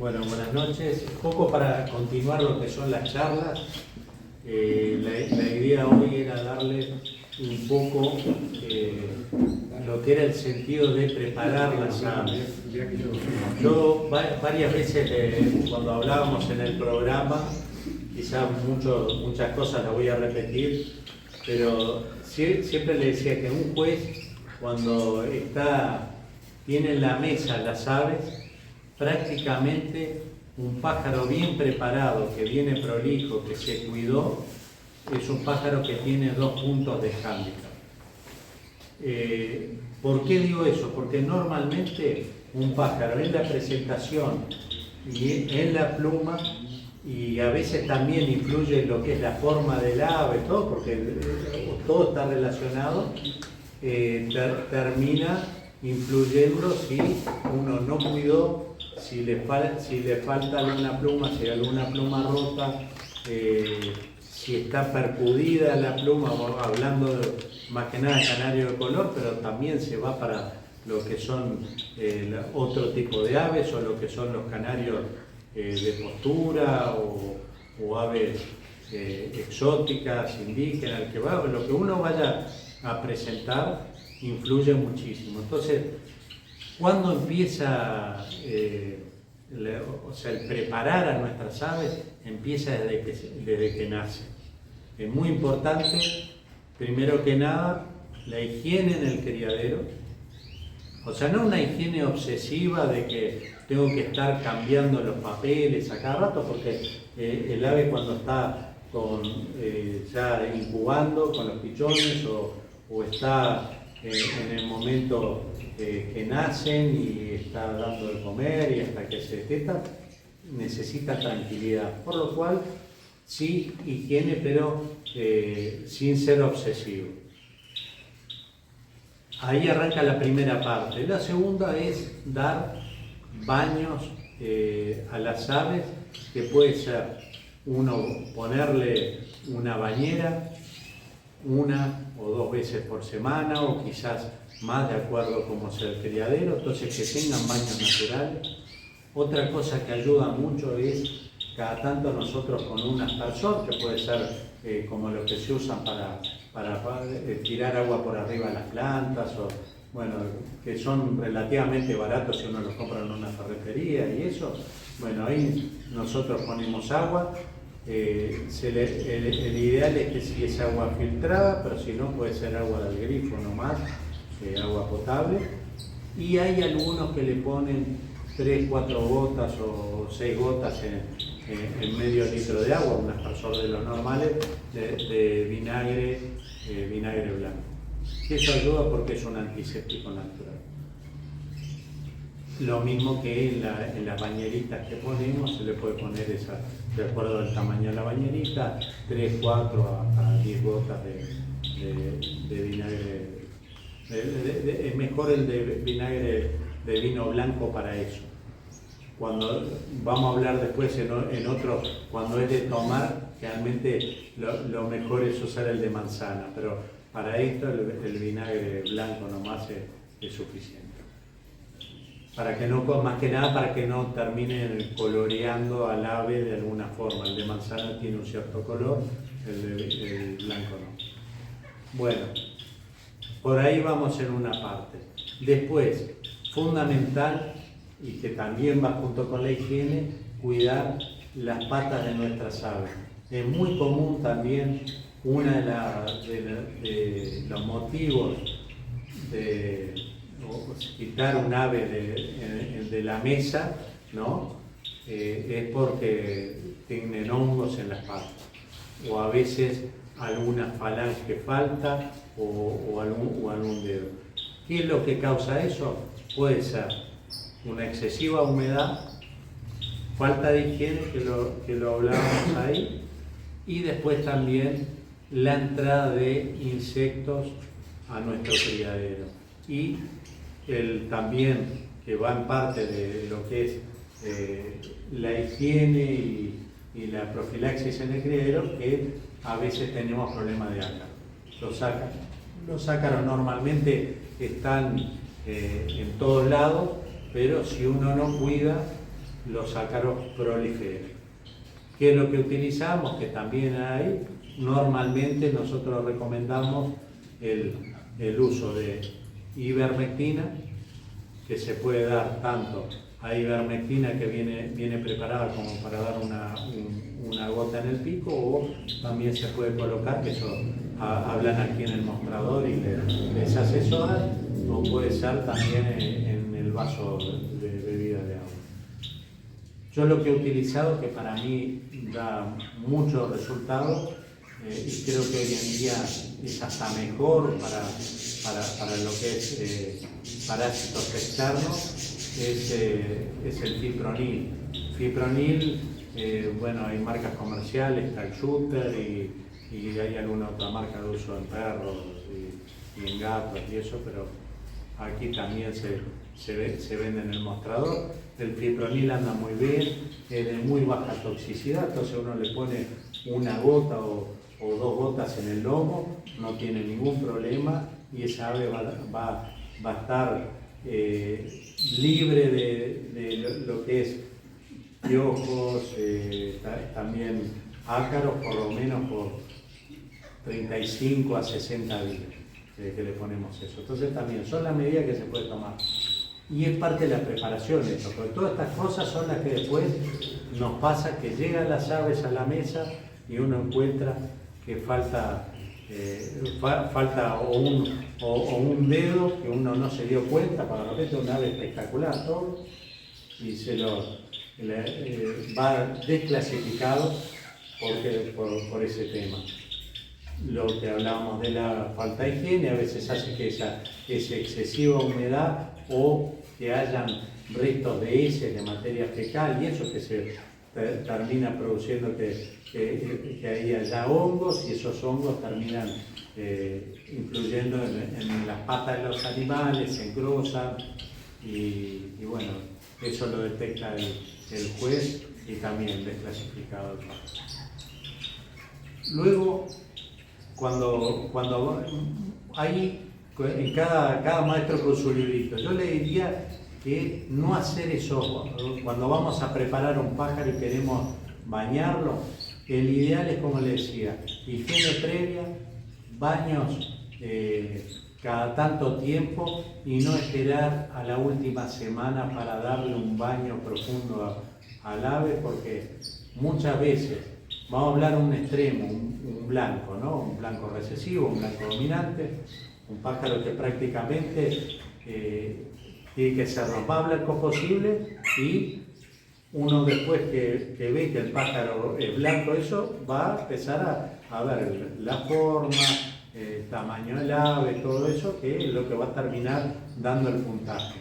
Bueno, buenas noches. Un poco para continuar lo que son las charlas, la idea hoy era darle un poco lo que era el sentido de preparar las aves. Yo varias veces cuando hablábamos en el programa, quizás muchas cosas las voy a repetir, pero siempre le decía que un juez cuando tiene en la mesa las aves, prácticamente un pájaro bien preparado, que viene prolijo, que se cuidó, es un pájaro que tiene 2 puntos de hándicap. ¿Por qué digo eso? Porque normalmente un pájaro en la presentación y en la pluma, y a veces también influye en lo que es la forma del ave, todo, porque todo está relacionado, termina influyendo si uno no cuidó, si le falta alguna pluma, si hay alguna pluma rota, si está percudida la pluma, hablando más que nada de canario de color, pero también se va para lo que son otro tipo de aves o lo que son los canarios de postura o aves exóticas, indígenas, lo que uno vaya a presentar influye muchísimo. Entonces, ¿cuándo empieza el preparar a nuestras aves? Empieza desde que nace. Es muy importante, primero que nada, la higiene en el criadero. O sea, no una higiene obsesiva de que tengo que estar cambiando los papeles a cada rato, porque el ave cuando está ya incubando con los pichones o está en el momento que nacen y está dando de comer y hasta que se desteta, necesita tranquilidad. Por lo cual, sí, higiene, pero sin ser obsesivo. Ahí arranca la primera parte. La segunda es dar baños a las aves, que puede ser ponerle una bañera 1 o 2 veces por semana, o quizás más de acuerdo a cómo sea el criadero, entonces que tengan baños naturales. Otra cosa que ayuda mucho es cada tanto nosotros con un aspersor, que puede ser como los que se usan para tirar agua por arriba de las plantas, o bueno, que son relativamente baratos si uno los compra en una ferretería y eso. Bueno, ahí nosotros ponemos agua. El ideal es que si es agua filtrada, pero si no puede ser agua del grifo nomás, agua potable. Y hay algunos que le ponen 3, 4 gotas o 6 gotas en medio litro de agua, un aspersor de los normales, de vinagre blanco. Eso ayuda porque es un antiséptico natural. Lo mismo que en las bañeritas que ponemos, se le puede poner de acuerdo al tamaño de la bañerita, 3, 4 a 10 gotas de vinagre. Es mejor el de vinagre de vino blanco para eso. Cuando vamos a hablar después en otro, cuando es de tomar, realmente lo mejor es usar el de manzana, pero para esto el vinagre blanco nomás es suficiente. Para que no, más que nada para que no terminen coloreando al ave de alguna forma. El de manzana tiene un cierto color, el blanco no. Bueno, por ahí vamos en una parte. Después, fundamental, y que también va junto con la higiene, cuidar las patas de nuestras aves. Es muy común también, una de los motivos de quitar un ave de la mesa, ¿no? Es porque tienen hongos en las patas, o a veces alguna falange falta o algún dedo. ¿Qué es lo que causa eso? Puede ser una excesiva humedad, falta de higiene, que lo hablábamos ahí, y después también la entrada de insectos a nuestro criadero. Y también, que va en parte de lo que es la higiene y la profilaxis en el criadero, que a veces tenemos problemas de ácaro. Los ácaros normalmente están en todos lados, pero si uno no cuida, los ácaros proliferen. ¿Qué es lo que utilizamos? Que también hay, normalmente nosotros recomendamos el uso de ivermectina, que se puede dar tanto a ivermectina que viene preparada como para dar una gota en el pico, o también se puede colocar, que eso hablan aquí en el mostrador y les asesoran, o puede ser también en el vaso de bebida de agua. Yo lo que he utilizado, que para mí da muchos resultados, y creo que hoy en día es hasta mejor para lo que es parásitos externos, es el fipronil. Fipronil, bueno, hay marcas comerciales, está el Shooter y hay alguna otra marca de uso en perros y en gatos y eso, pero aquí también se vende en el mostrador. El fipronil anda muy bien, es de muy baja toxicidad, entonces uno le pone una gota o 2 gotas en el lomo, no tiene ningún problema, y esa ave va a estar libre de lo que es piojos, también ácaros, por lo menos por 35 a 60 días que le ponemos eso. Entonces también son las medidas que se puede tomar. Y es parte de la preparación esto, porque todas estas cosas son las que después nos pasa, que llegan las aves a la mesa y uno encuentra que falta o un dedo que uno no se dio cuenta, para repente un ave espectacular todo, y va desclasificado por ese tema. Lo que hablábamos de la falta de higiene a veces hace que esa excesiva humedad, o que hayan restos de heces, de materia fecal, y eso que se termina produciendo que ahí haya hongos, y esos hongos terminan influyendo en las patas de los animales, se engrosan, y bueno, eso lo detecta el juez y también desclasificado el pájaro. Luego, cuando hay en cada maestro con su librito, yo le diría que no hacer eso cuando vamos a preparar un pájaro y queremos bañarlo. El ideal es, como le decía, higiene previa, baños cada tanto tiempo, y no esperar a la última semana para darle un baño profundo al ave, porque muchas veces, vamos a hablar un extremo, un blanco, ¿no? Un blanco recesivo, un blanco dominante, un pájaro que prácticamente tiene que ser lo más blanco posible, y uno después que ve que el pájaro es blanco, eso va a empezar a ver la forma, tamaño del ave, todo eso, que es lo que va a terminar dando el puntaje.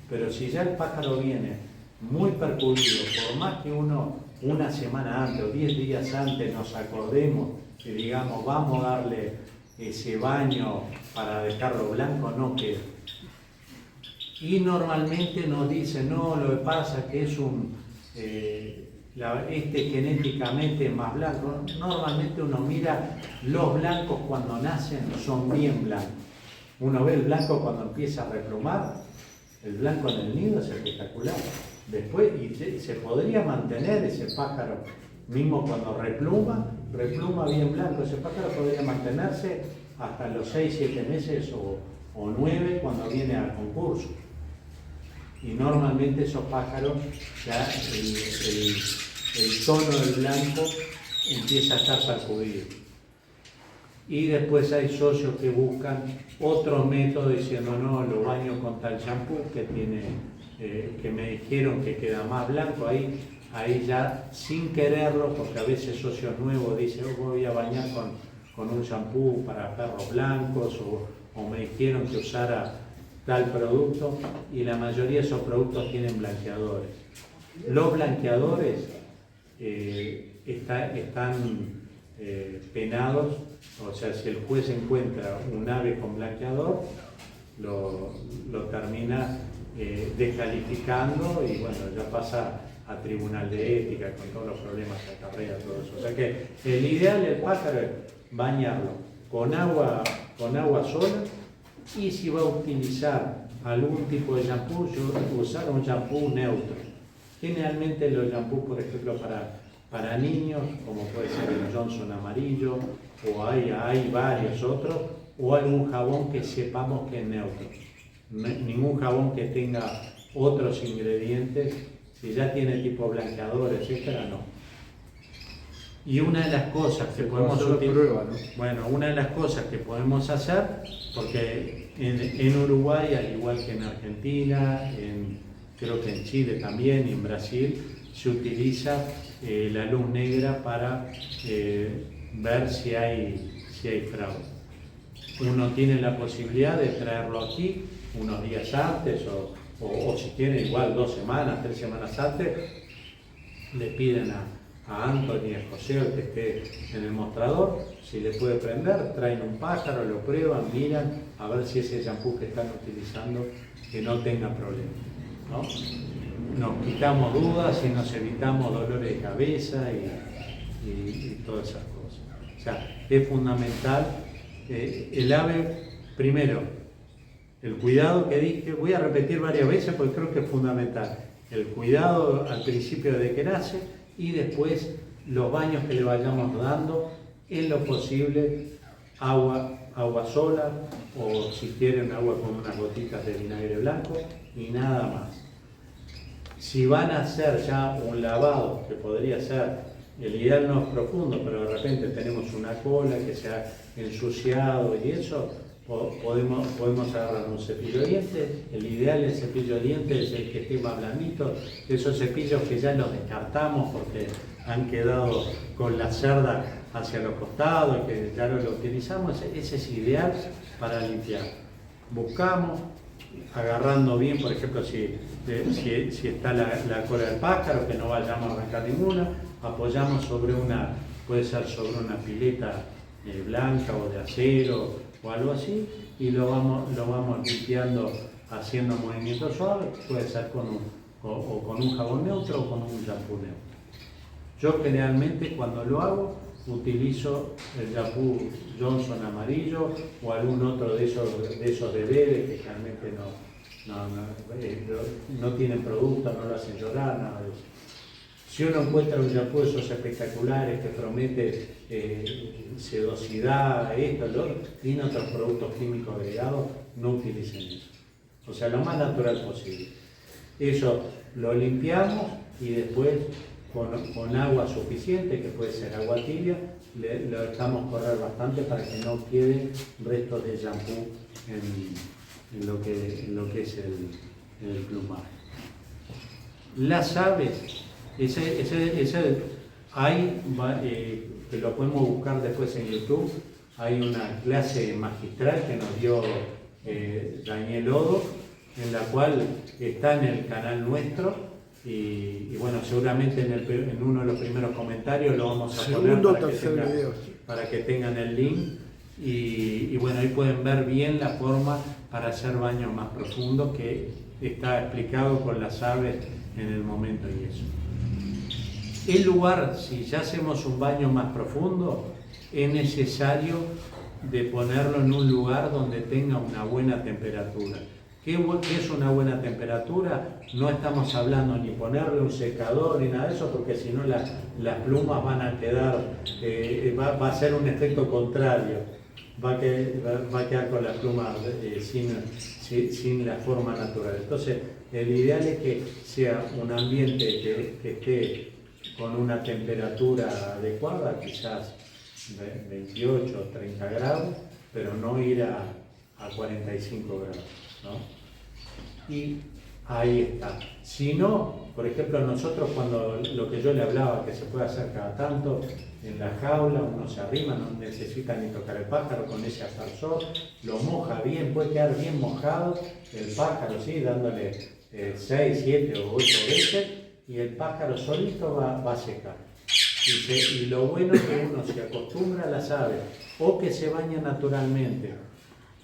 Pero si ya el pájaro viene muy percutido, por más que uno una semana antes o 10 días antes nos acordemos y digamos vamos a darle ese baño para dejarlo blanco, no queda. Y normalmente nos dicen, no, lo que pasa es que es genéticamente es más blanco. Normalmente uno mira los blancos cuando nacen, son bien blancos. Uno ve el blanco cuando empieza a replumar, el blanco en el nido es espectacular. Después, y se podría mantener ese pájaro, mismo cuando repluma bien blanco, ese pájaro podría mantenerse hasta los 6, 7 meses o 9 cuando viene al concurso. Y normalmente esos pájaros, ya el tono del blanco empieza a estar sacudido. Y después hay socios que buscan otros métodos diciendo, no, lo baño con tal champú que me dijeron que queda más blanco. Ahí ya sin quererlo, porque a veces socios nuevos dicen, voy a bañar con un champú para perros blancos, o me dijeron que usara tal producto, y la mayoría de esos productos tienen blanqueadores. Los blanqueadores están penados, o sea, si el juez encuentra un ave con blanqueador, lo termina descalificando, y bueno, ya pasa a tribunal de ética con todos los problemas que acarrea todo eso. O sea que el ideal del pájaro es bañarlo con agua sola, y si va a utilizar algún tipo de shampoo, usar un shampoo neutro. Generalmente los shampoos, por ejemplo, para niños, como puede ser el Johnson amarillo, o hay varios otros, o algún jabón que sepamos que es neutro. Ningún jabón que tenga otros ingredientes, si ya tiene tipo blanqueador, etcétera, no. Y una de las cosas que podemos prueba, ¿no? Bueno, una de las cosas que podemos hacer, porque en Uruguay, al igual que en Argentina, creo que en Chile también y en Brasil, se utiliza la luz negra para ver si hay fraude. Uno tiene la posibilidad de traerlo aquí unos días antes o si tiene igual 2 semanas, 3 semanas antes, le piden a Anthony y a José, el que esté en el mostrador, si le puede prender, traen un pájaro, lo prueban, miran a ver si ese shampoo que están utilizando que no tenga problemas, ¿no? Nos quitamos dudas y nos evitamos dolores de cabeza y todas esas cosas. O sea, es fundamental el ave, primero, el cuidado que dije, voy a repetir varias veces porque creo que es fundamental. El cuidado al principio de que nace y después los baños que le vayamos dando, en lo posible, agua sola o si quieren agua con unas gotitas de vinagre blanco y nada más. Si van a hacer ya un lavado, que podría ser, el ideal no es profundo, pero de repente tenemos una cola que se ha ensuciado y eso, podemos agarrar un cepillo de dientes. El ideal del cepillo de dientes es el que esté más blandito, esos cepillos que ya los descartamos porque han quedado con la cerda hacia los costados y que ya no lo utilizamos, ese es ideal para limpiar. Buscamos, agarrando bien, por ejemplo, si está la cola del pájaro, que no vayamos a arrancar ninguna, apoyamos puede ser sobre una pileta blanca o de acero o algo así, y lo vamos limpiando haciendo movimientos suaves, puede ser con un jabón neutro o con un shampoo neutro. Yo generalmente cuando lo hago utilizo el shampoo Johnson amarillo o algún otro de esos de Bebe que realmente no tienen producto, no lo hacen llorar, nada de eso. Si uno encuentra un shampoo de esos espectaculares que promete sedosidad, tiene otros productos químicos agregados, no utilicen eso. O sea, lo más natural posible. Eso lo limpiamos y después con agua suficiente, que puede ser agua tibia, lo dejamos correr bastante para que no quede restos de shampoo en lo que es el plumaje. Las aves, que lo podemos buscar después en YouTube, hay una clase magistral que nos dio Daniel Odo, en la cual está en el canal nuestro. Y bueno, seguramente en uno de los primeros comentarios lo vamos a poner para que tengan el link. Y bueno, ahí pueden ver bien la forma para hacer baños más profundos, que está explicado con las aves en el momento y eso. El lugar, si ya hacemos un baño más profundo, es necesario de ponerlo en un lugar donde tenga una buena temperatura. ¿Qué es una buena temperatura? No estamos hablando ni ponerle un secador ni nada de eso, porque si no las plumas van a quedar, va a ser un efecto contrario, va a quedar con las plumas sin la forma natural. Entonces, el ideal es que sea un ambiente que esté con una temperatura adecuada, quizás 28 o 30 grados, pero no ir a 45 grados, ¿no? Y ahí está. Si no, por ejemplo, nosotros cuando lo que yo le hablaba, que se puede hacer cada tanto en la jaula, uno se arrima, no necesita ni tocar el pájaro con ese aspersor, lo moja bien, puede quedar bien mojado el pájaro, ¿sí? Dándole 6, 7 o 8 veces, y el pájaro solito va a secar. Y lo bueno es que uno se acostumbra a las aves, o que se baña naturalmente,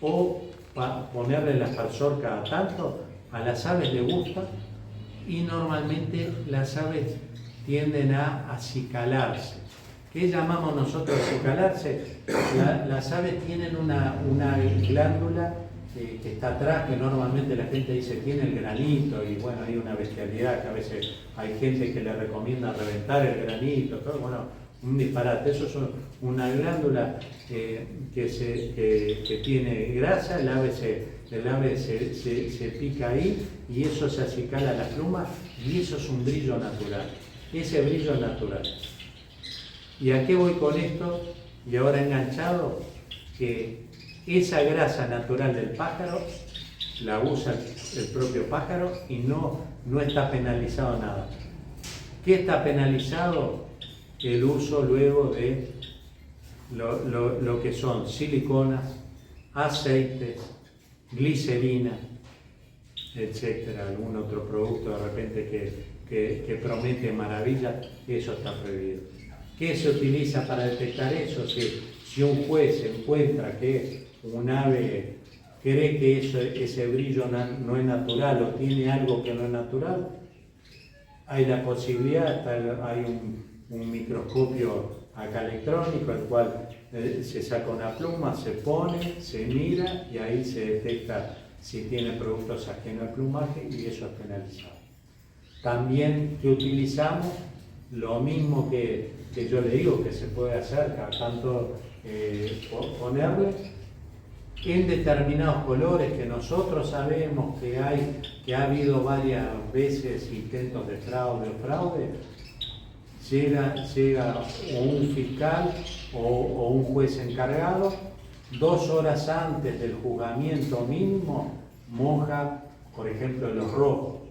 o ponerle el aspersor cada tanto. A las aves les gusta, y normalmente las aves tienden a acicalarse. ¿Qué llamamos nosotros acicalarse? Las aves tienen una glándula que está atrás, que normalmente la gente dice tiene el granito, y bueno, hay una bestialidad que a veces hay gente que le recomienda reventar el granito, todo, bueno, un disparate. Eso es una glándula que tiene grasa, el ave se pica ahí y eso se acicala a las plumas y eso es un brillo natural. Ese brillo es natural. ¿Y a qué voy con esto? Y ahora enganchado, que esa grasa natural del pájaro la usa el propio pájaro y no está penalizado nada. ¿Qué está penalizado? El uso luego de lo que son siliconas, aceites, glicerina, etcétera, algún otro producto de repente que promete maravilla, eso está prohibido. ¿Qué se utiliza para detectar eso? Si un juez encuentra que un ave cree que ese brillo no es natural o tiene algo que no es natural, hay la posibilidad, hay un microscopio acá electrónico, el cual se saca una pluma, se pone, se mira y ahí se detecta si tiene productos ajenos al plumaje y eso es penalizado. También que utilizamos lo mismo que yo le digo que se puede hacer, cada tanto ponerle en determinados colores que nosotros sabemos que ha habido varias veces intentos de fraude, llega o un fiscal o un juez encargado, 2 horas antes del juzgamiento mínimo, moja, por ejemplo, los rojos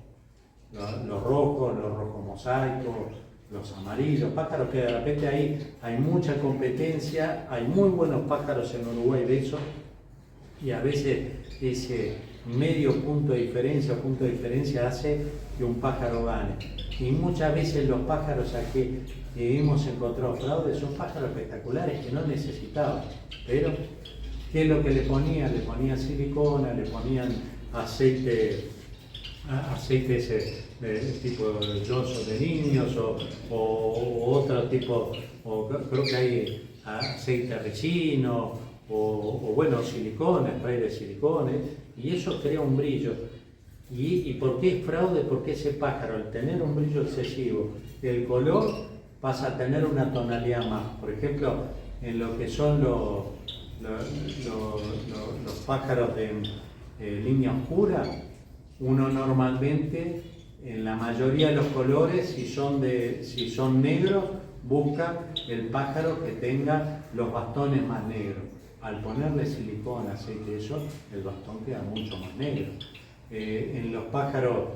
mosaicos, los amarillos, pájaros que de repente ahí hay mucha competencia, hay muy buenos pájaros en Uruguay de eso, y a veces ese medio punto de diferencia hace que un pájaro gane. Y muchas veces los pájaros aquí que hemos encontrado fraude son pájaros espectaculares que no necesitaban, pero ¿qué es lo que le ponían? Le ponían silicona, le ponían aceite ese tipo de Johnson de niños o otro tipo, o creo que hay aceite resino o bueno, silicona, spray de silicona, y eso crea un brillo. ¿Y por qué es fraude? Porque ese pájaro, al tener un brillo excesivo, el color pasa a tener una tonalidad más. Por ejemplo, en lo que son los pájaros de línea oscura, uno normalmente, en la mayoría de los colores, si son negros, busca el pájaro que tenga los bastones más negros. Al ponerle silicona, aceite, eso, el bastón queda mucho más negro. En los pájaros,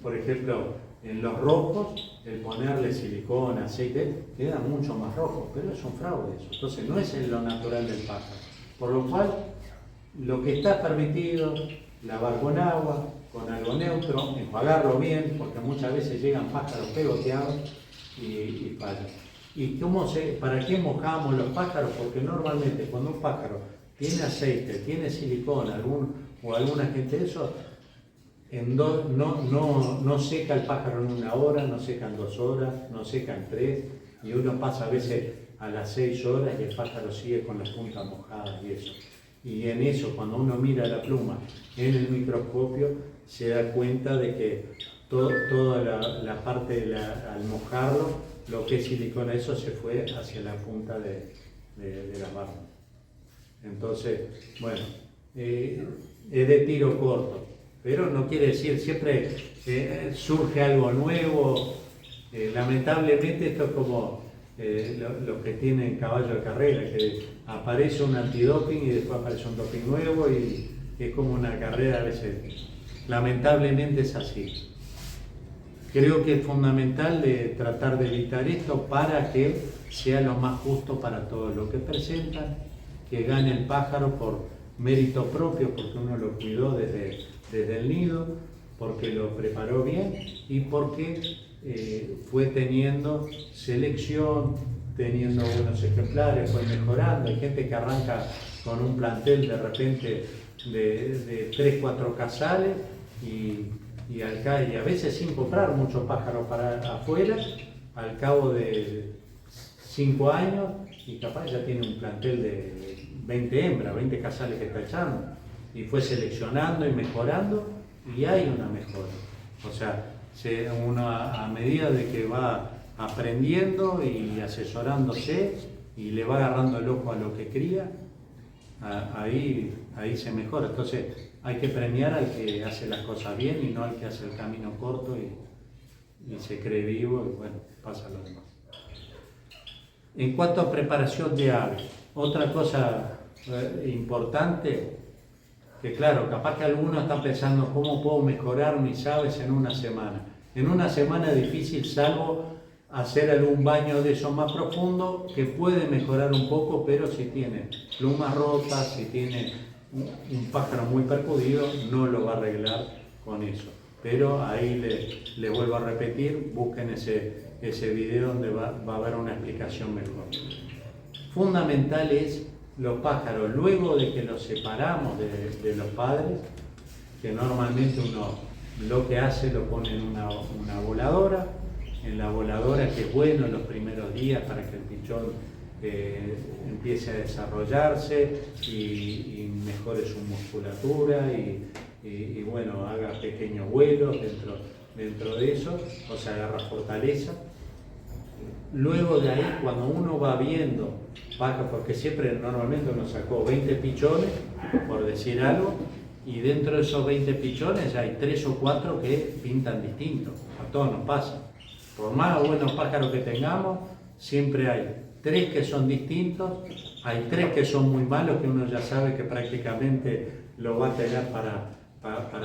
por ejemplo, en los rojos, el ponerle silicona, aceite, queda mucho más rojo, pero es un fraude eso. Entonces no es lo natural del pájaro. Por lo cual, lo que está permitido, lavar con agua, con algo neutro, enjuagarlo bien, porque muchas veces llegan pájaros pegoteados y fallan. ¿Y para qué mojamos los pájaros? Porque normalmente cuando un pájaro tiene aceite, tiene silicona o algún agente de eso, no seca el pájaro en 1 hora, no seca en 2 horas, no seca en 3, y uno pasa a veces a las 6 horas y el pájaro sigue con las puntas mojadas y eso. Y en eso, cuando uno mira la pluma en el microscopio, se da cuenta de que toda la parte al mojarlo, lo que es silicona, eso se fue hacia la punta de la barba. Entonces, bueno, es de tiro corto, pero no quiere decir siempre surge algo nuevo. Lamentablemente esto es como los que tienen caballo de carrera, que aparece un antidoping y después aparece un doping nuevo y es como una carrera a veces. Lamentablemente es así. Creo que es fundamental tratar de evitar esto para que sea lo más justo para todos los que presentan, que gane el pájaro por mérito propio, porque uno lo cuidó desde el nido, porque lo preparó bien y porque fue teniendo selección, teniendo buenos ejemplares, fue mejorando. Hay gente que arranca con un plantel de repente de 3-4 casales y a veces sin comprar muchos pájaros para afuera, al cabo de 5 años, y capaz ya tiene un plantel de 20 hembras, 20 casales que está echando. Y fue seleccionando y mejorando y hay una mejora. O sea, uno a medida de que va aprendiendo y asesorándose y le va agarrando el ojo a lo que cría, ahí se mejora. Entonces hay que premiar al que hace las cosas bien y no al que hace el camino corto y se cree vivo y bueno, pasa lo demás. En cuanto a preparación de aves, otra cosa importante, que claro, capaz que algunos están pensando cómo puedo mejorar mis aves en una semana. En una semana es difícil, salvo hacer algún baño de eso más profundo, que puede mejorar un poco, pero si tiene plumas rotas, si tiene un pájaro muy percudido, no lo va a arreglar con eso. Pero ahí le vuelvo a repetir, busquen ese video donde va a haber una explicación mejor. Fundamental es los pájaros, luego de que los separamos de los padres, que normalmente uno lo que hace lo pone en una voladora, en la voladora, que es bueno en los primeros días para que el pichón empiece a desarrollarse y mejore su musculatura y bueno, haga pequeños vuelos dentro de eso, o sea, agarra fortaleza. Luego de ahí, cuando uno va viendo pájaros, porque siempre normalmente uno sacó 20 pichones, por decir algo, y dentro de esos 20 pichones hay 3 o 4 que pintan distinto, a todos nos pasa. Por más buenos pájaros que tengamos, siempre hay 3 que son distintos, hay 3 que son muy malos, que uno ya sabe que prácticamente lo va a tener para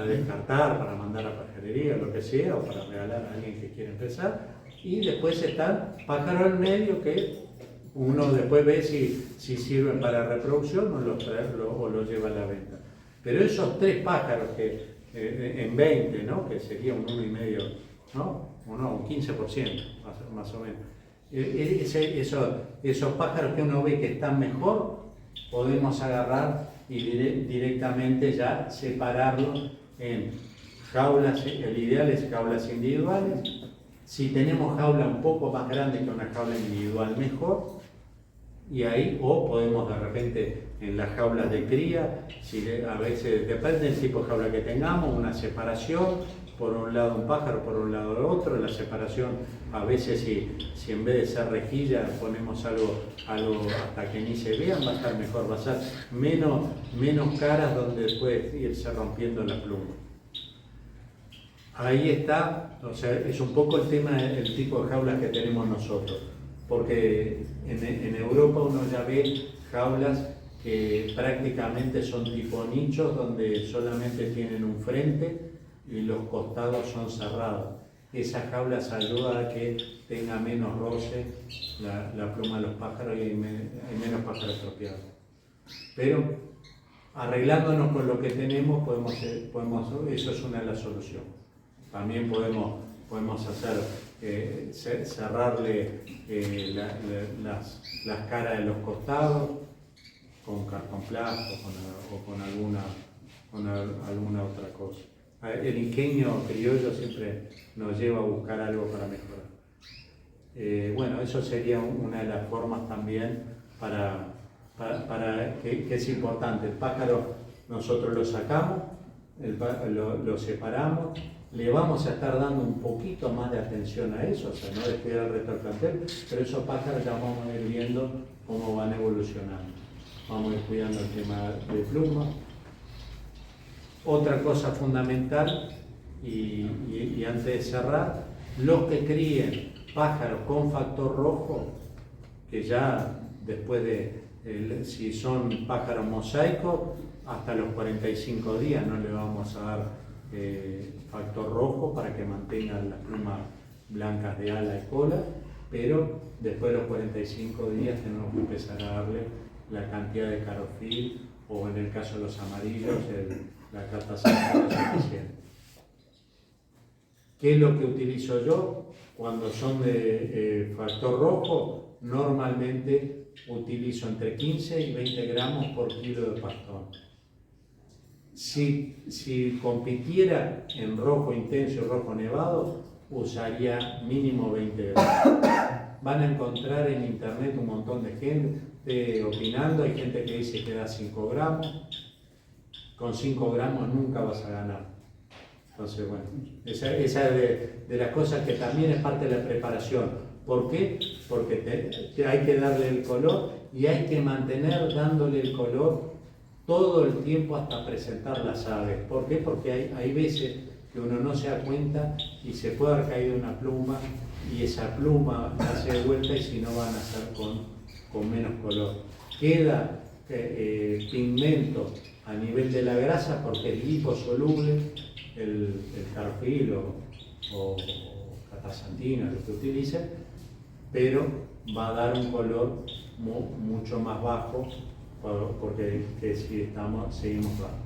descartar, para mandar a pajarería, lo que sea, o para regalar a alguien que quiera empezar. Y después están pájaros en medio que uno después ve si sirven para reproducción o los lleva a la venta. Pero esos 3 pájaros que en 20, ¿no? Que sería un 1,5, ¿no? Un 15%, más o menos. Esos pájaros que uno ve que están mejor, podemos agarrar y directamente ya separarlos en jaulas. El ideal es jaulas individuales. Si tenemos jaula un poco más grande que una jaula individual, mejor. Y ahí, o podemos de repente en las jaulas de cría, a veces depende del tipo de jaula que tengamos, una separación, por un lado un pájaro, por un lado el otro. La separación, a veces si en vez de ser rejilla ponemos algo hasta que ni se vean, va a estar mejor, va a ser menos caras donde puede irse rompiendo la pluma. Ahí está, o sea, es un poco el tema, el tipo de jaulas que tenemos nosotros, porque en Europa uno ya ve jaulas que prácticamente son tipo nichos, donde solamente tienen un frente y los costados son cerrados. Esas jaulas ayudan a que tenga menos roce la pluma de los pájaros y hay menos pájaros tropeados. Pero arreglándonos con lo que tenemos, eso es una de las soluciones. También podemos hacer, cerrarle las caras de los costados con cartonplast o con alguna otra cosa. El ingenio criollo siempre nos lleva a buscar algo para mejorar. Bueno, eso sería una de las formas también para que es importante. El pájaro nosotros lo sacamos, lo separamos, le vamos a estar dando un poquito más de atención a eso, o sea, no descuidar el resto del plantel, pero esos pájaros ya vamos a ir viendo cómo van evolucionando. Vamos a ir cuidando el tema de pluma. Otra cosa fundamental, y antes de cerrar, los que críen pájaros con factor rojo, que ya después si son pájaros mosaicos, hasta los 45 días no le vamos a dar factor rojo para que mantengan las plumas blancas de ala y cola, pero después de los 45 días tenemos que empezar a darle la cantidad de carofil, o en el caso de los amarillos, la carta suficiente. ¿Qué es lo que utilizo yo? Cuando son de factor rojo, normalmente utilizo entre 15 y 20 gramos por kilo de pastón. Si compitiera en rojo intenso y rojo nevado, usaría mínimo 20 gramos. Van a encontrar en internet un montón de gente opinando, hay gente que dice que da 5 gramos, con 5 gramos nunca vas a ganar. Entonces, bueno, esa es de las cosas que también es parte de la preparación. ¿Por qué? Porque hay que darle el color y hay que mantener dándole el color todo el tiempo hasta presentar las aves. ¿Por qué? Porque hay veces que uno no se da cuenta y se puede haber caído una pluma y esa pluma hace de vuelta y si no van a ser con menos color. Queda pigmento a nivel de la grasa porque es liposoluble, el carfil o catasantina, lo que utilicen, pero va a dar un color mucho más bajo porque si seguimos bajo.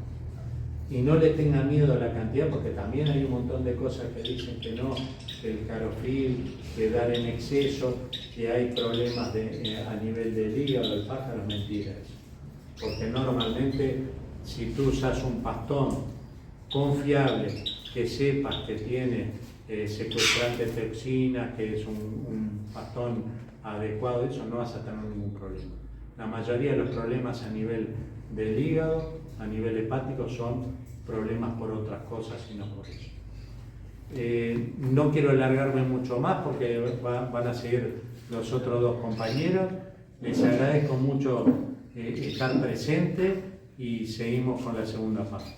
Y no le tengan miedo a la cantidad, porque también hay un montón de cosas que dicen que no, que el carofil, que dar en exceso, que hay problemas a nivel del hígado, del pájaro, es mentira eso. Porque normalmente, si tú usas un pastón confiable, que sepas que tiene secuestrante de toxinas, que es un pastón adecuado, eso no vas a tener ningún problema. La mayoría de los problemas a nivel del hígado, a nivel hepático, son problemas por otras cosas y no por eso. No quiero alargarme mucho más porque van a seguir los otros dos compañeros. Les agradezco mucho estar presente y seguimos con la segunda parte.